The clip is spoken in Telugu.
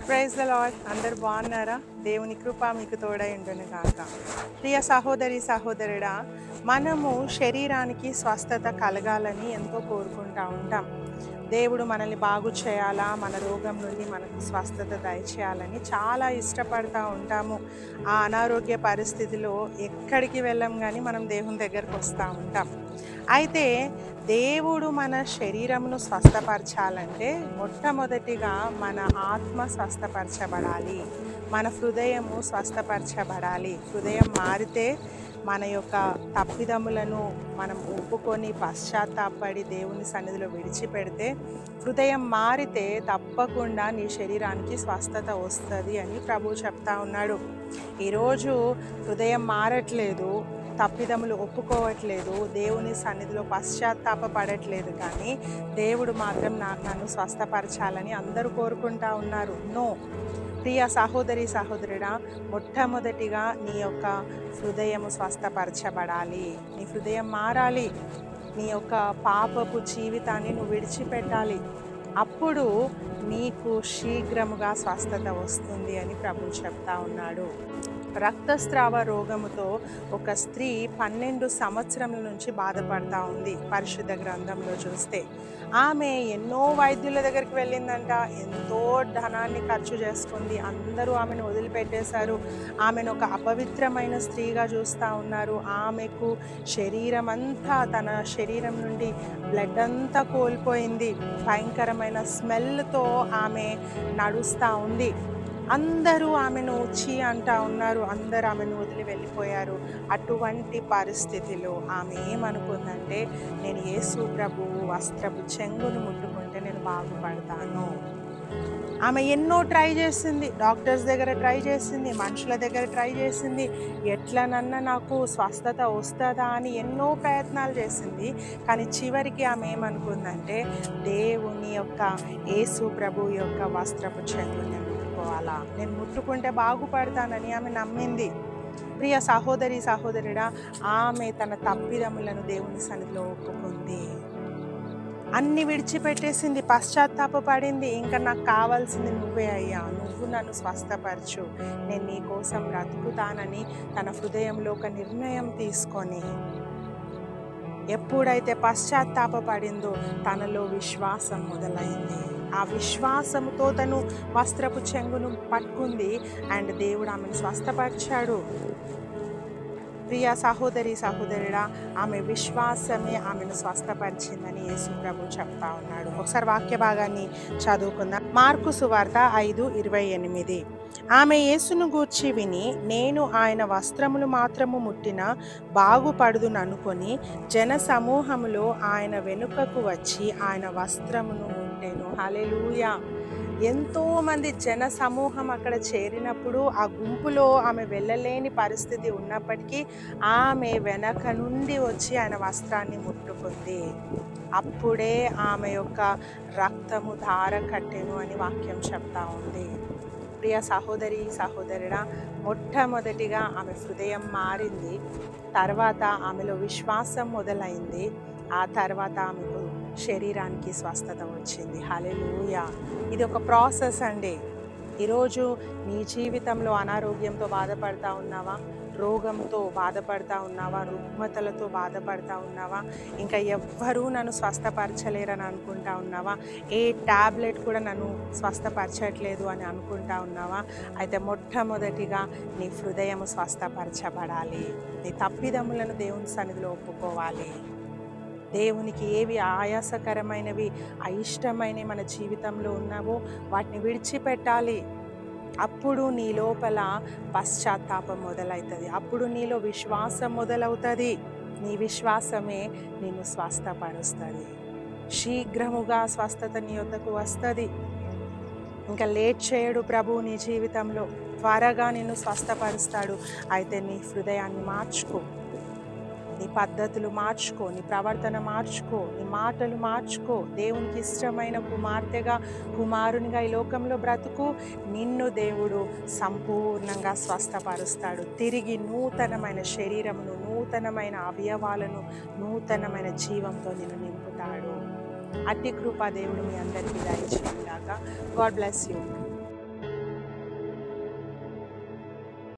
Praise the lord. అందరు బాగున్నారా? దేవుని కృప మీకు తోడై ఉండును గాక. ప్రియ సహోదరి సహోదరుడా, మనము శరీరానికి స్వస్థత కలగాలని ఎంతో కోరుకుంటూ ఉంటాం. దేవుడు మనల్ని బాగు చేయాలా, మన రోగం నుండి మనకు స్వస్థత దయచేయాలని చాలా ఇష్టపడతా ఉంటాము. ఆ అనారోగ్య పరిస్థితిలో ఎక్కడికి వెళ్ళం కానీ మనం దేవుని దగ్గరకు వస్తూ ఉంటాం. అయితే దేవుడు మన శరీరమును స్వస్థపరచాలంటే మొట్టమొదటిగా మన ఆత్మ స్వస్థపరచబడాలి, మన హృదయము స్వస్థపరచబడాలి. హృదయం మారితే మన యొక్క తప్పిదములను మనం ఒప్పుకొని పశ్చాత్తాపడి దేవుని సన్నిధిలో విడిచిపెడితే, హృదయం మారితే తప్పకుండా నీ శరీరానికి స్వస్థత వస్తుంది అని ప్రభువు చెప్తా ఉన్నాడు. ఈరోజు హృదయం మారట్లేదు, తప్పిదములు ఒప్పుకోవట్లేదు, దేవుని సన్నిధిలో పశ్చాత్తాపడట్లేదు, కానీ దేవుడు మాత్రం నన్ను స్వస్థపరచాలని అందరూ కోరుకుంటా ఉన్నారు. నో ప్రియ సహోదరి సహోదరుడా, మొట్టమొదటిగా నీ యొక్క హృదయము స్వస్థపరచబడాలి, నీ హృదయం మారాలి, నీ యొక్క పాపపు జీవితాన్ని నువ్వు విడిచిపెట్టాలి. అప్పుడు నీకు శీఘ్రముగా స్వస్థత వస్తుంది అని ప్రభువు చెప్తా ఉన్నాడు. రక్తస్రావ రోగముతో ఒక స్త్రీ 12 సంవత్సరముల నుంచి బాధపడతా ఉంది. పరిశుద్ధ గ్రంథంలో చూస్తే ఆమె ఎన్నో వైద్యుల దగ్గరికి వెళ్ళిందంట, ఎంతో ధనాన్ని ఖర్చు చేసుకుంది. అందరూ ఆమెను వదిలిపెట్టేశారు, ఆమెను ఒక అపవిత్రమైన స్త్రీగా చూస్తూ ఉన్నారు. ఆమెకు శరీరం అంతా, తన శరీరం నుండి బ్లడ్ అంతా కోల్పోయింది. భయంకరమైన స్మెల్తో ఆమె నడుస్తూ ఉంది. అందరూ ఆమెను చీ అంటా ఉన్నారు, అందరూ ఆమెను వదిలి వెళ్ళిపోయారు. అటువంటి పరిస్థితిలో ఆమె ఏమనుకుందంటే, నేను యేసు ప్రభువు వస్త్రపు చెంగును ముట్టుకుంటే నేను బాగుపడతాను. ఆమె ఎన్నో ట్రై చేసింది, డాక్టర్స్ దగ్గర ట్రై చేసింది, మనుషుల దగ్గర ట్రై చేసింది, ఎట్లనన్నా నాకు స్వస్థత వస్తుందా అని ఎన్నో ప్రయత్నాలు చేసింది. కానీ చివరికి ఆమె ఏమనుకుందంటే, దేవుని యొక్క యేసు ప్రభు యొక్క వస్త్రపు చెంగుని ముట్టుకోవాలా, నేను ముట్టుకుంటే బాగుపడతానని ఆమె నమ్మింది. ప్రియ సహోదరి సహోదరుడా, ఆమె తన తప్పిదములను దేవుని సన్నిధిలో ఒప్పుకుంది, అన్ని విడిచిపెట్టేసింది, పశ్చాత్తాపడింది. ఇంకా నాకు కావాల్సింది నువ్వే అయ్యా, నువ్వు నన్ను స్వస్థపరచు, నేను నీ కోసం బ్రతుకుతానని తన హృదయంలో ఒక నిర్ణయం తీసుకొని ఎప్పుడైతే పశ్చాత్తాపడిందో తనలో విశ్వాసం మొదలైంది. ఆ విశ్వాసంతో తను వస్త్రపు చెంగును పట్టుకుంది అండ్ దేవుడు ఆమెను స్వస్థపరిచాడు. ప్రియ సహోదరి సహోదరుడా, ఆమె విశ్వాసమే ఆమెను స్వస్థపరిచిందని యేసు ప్రభు చెప్తా ఉన్నాడు. ఒకసారి వాక్య భాగాన్ని చదువుకుందాం. మార్కు సువార్త 5:28. ఆమె యేసును గూర్చి విని, నేను ఆయన వస్త్రములు మాత్రము ముట్టిన బాగుపడుదుననుకొని జన సమూహములో ఆయన వెనుకకు వచ్చి ఆయన వస్త్రమును ముట్టెను. హల్లెలూయా. ఎంతోమంది జన సమూహం అక్కడ చేరినప్పుడు ఆ గుంపులో ఆమె వెళ్ళలేని పరిస్థితి ఉన్నప్పటికీ ఆమె వెనక నుండి వచ్చి ఆయన వస్త్రాన్ని ముట్టుకుంది. అప్పుడే ఆమె యొక్క రక్తము ధార కట్టెను అని వాక్యం చెప్తా ఉంది. ప్రియ సహోదరి సహోదరుడా, మొట్టమొదటిగా ఆమె హృదయం మారింది, తర్వాత ఆమెలో విశ్వాసం మొదలైంది, ఆ తర్వాత ఆమెకు శరీరానికి స్వస్థత వచ్చింది. హల్లెలూయా. ఇది ఒక ప్రాసెస్ అండి. ఈరోజు నీ జీవితంలో అనారోగ్యంతో బాధపడతా ఉన్నావా, రోగంతో బాధపడతా ఉన్నావా, రుగ్మతలతో బాధపడతా ఉన్నావా, ఇంకా ఎవ్వరూ నన్ను స్వస్థపరచలేరని అనుకుంటా ఉన్నావా, ఏ ట్యాబ్లెట్ కూడా నన్ను స్వస్థపరచట్లేదు అని అనుకుంటా ఉన్నావా, అయితే మొట్టమొదటిగా నీ హృదయం స్వస్థపరచబడాలి. నీ తప్పిదములను దేవుని సన్నిధిలో ఒప్పుకోవాలి. దేవునికి ఏవి ఆయాసకరమైనవి, అయిష్టమైనవి మన జీవితంలో ఉన్నావో వాటిని విడిచిపెట్టాలి. అప్పుడు నీ లోపల పశ్చాత్తాపం మొదలవుతుంది, అప్పుడు నీలో విశ్వాసం మొదలవుతుంది. నీ విశ్వాసమే నిన్ను స్వస్థపరుస్తుంది. శీఘ్రముగా స్వస్థత నీ వద్దకు వస్తుంది. ఇంకా లేట్ చేయడు ప్రభువు నీ జీవితంలో, త్వరగా నిన్ను స్వస్థపరుస్తాడు. అయితే నీ హృదయాన్ని మార్చుకో, నీ పద్ధతులు మార్చుకో, నీ ప్రవర్తన మార్చుకో, నీ మాటలు మార్చుకో. దేవునికి ఇష్టమైన కుమార్తెగా, కుమారునిగా ఈ లోకంలో బ్రతుకు. నిన్ను దేవుడు సంపూర్ణంగా స్వస్థపరుస్తాడు. తిరిగి నూతనమైన శరీరమును, నూతనమైన అవయవాలను, నూతనమైన జీవంతో నిన్ను నింపుతాడు. అట్టి కృప దేవుడు మీ అందరికీ దయచేయుగాక. God bless you.